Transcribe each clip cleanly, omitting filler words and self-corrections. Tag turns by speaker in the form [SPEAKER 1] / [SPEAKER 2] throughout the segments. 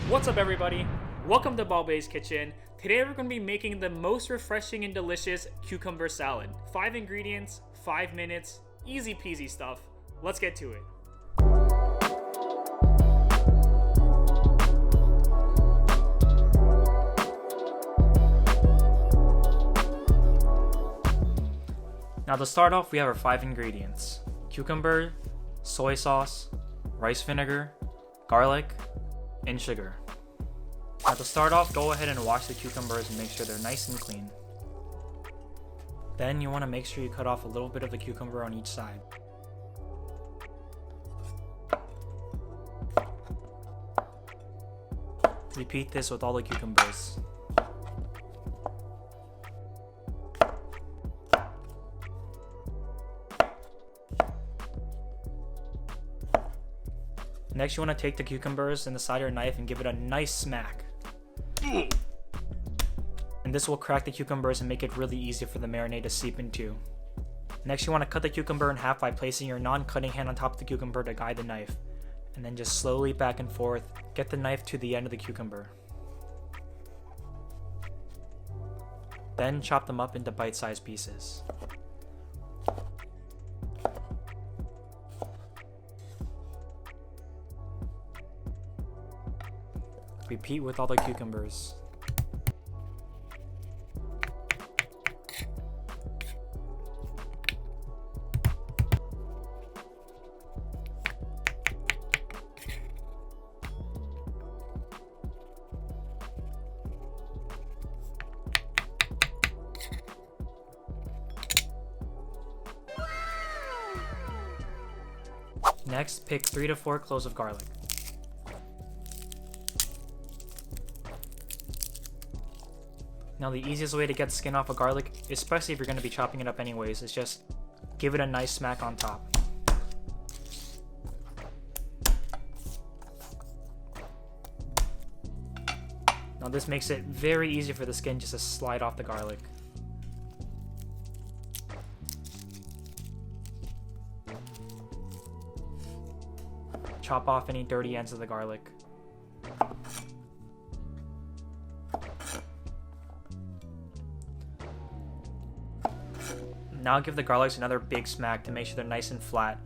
[SPEAKER 1] What's up everybody? Welcome to Balbe's Kitchen. Today we're going to be making the most refreshing and delicious cucumber salad. 5 ingredients, 5 minutes, easy peasy stuff. Let's get to it. Now to start off, we have our 5 ingredients: cucumber, soy sauce, rice vinegar, garlic, and sugar. Now to start off, go ahead and wash the cucumbers and make sure they're nice and clean. Then you want to make sure you cut off a little bit of the cucumber on each side. Repeat this with all the cucumbers. Next, you want to take the cucumbers and the side of your knife and give it a nice smack. And this will crack the cucumbers and make it really easy for the marinade to seep into. Next, you want to cut the cucumber in half by placing your non-cutting hand on top of the cucumber to guide the knife. And then just slowly back and forth, get the knife to the end of the cucumber. Then chop them up into bite-sized pieces. Repeat with all the cucumbers. Next, pick 3 to 4 cloves of garlic. Now the easiest way to get skin off of garlic, especially if you're going to be chopping it up anyways, is just give it a nice smack on top. Now this makes it very easy for the skin just to slide off the garlic. Chop off any dirty ends of the garlic. Now give the garlics another big smack to make sure they're nice and flat.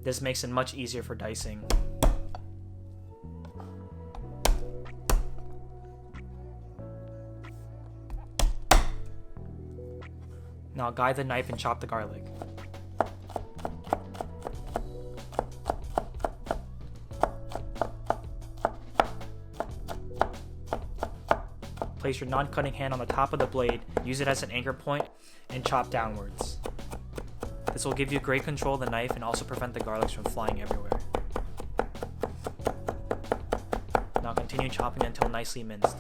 [SPEAKER 1] This makes it much easier for dicing. Now guide the knife and chop the garlic. Place your non-cutting hand on the top of the blade, use it as an anchor point, and chop downwards. This will give you great control of the knife and also prevent the garlics from flying everywhere. Now continue chopping until nicely minced.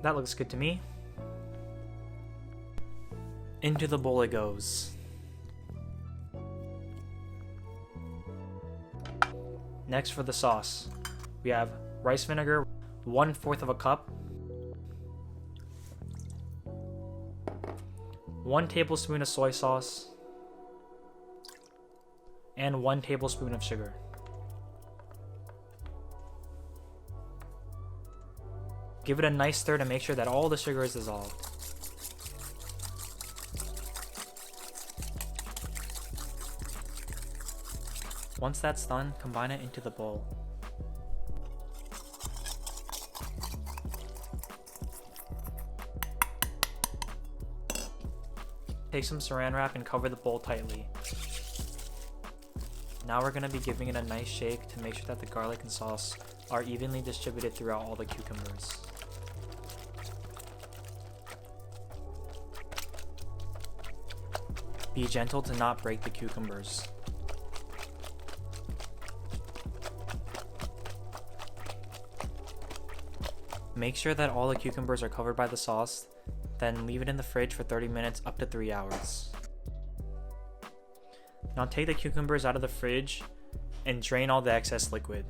[SPEAKER 1] That looks good to me. Into the bowl it goes. Next for the sauce, we have rice vinegar, 1/4 of a cup, 1 tablespoon of soy sauce, and 1 tablespoon of sugar. Give it a nice stir to make sure that all the sugar is dissolved. Once that's done, combine it into the bowl. Take some saran wrap and cover the bowl tightly. Now we're going to be giving it a nice shake to make sure that the garlic and sauce are evenly distributed throughout all the cucumbers. Be gentle to not break the cucumbers. Make sure that all the cucumbers are covered by the sauce, then leave it in the fridge for 30 minutes up to 3 hours. Now take the cucumbers out of the fridge and drain all the excess liquid.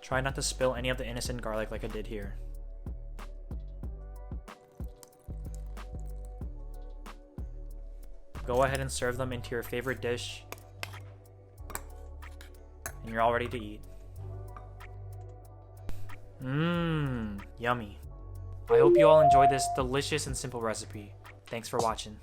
[SPEAKER 1] Try not to spill any of the innocent garlic like I did here. Go ahead and serve them into your favorite dish, and you're all ready to eat. Yummy. I hope you all enjoyed this delicious and simple recipe. Thanks for watching.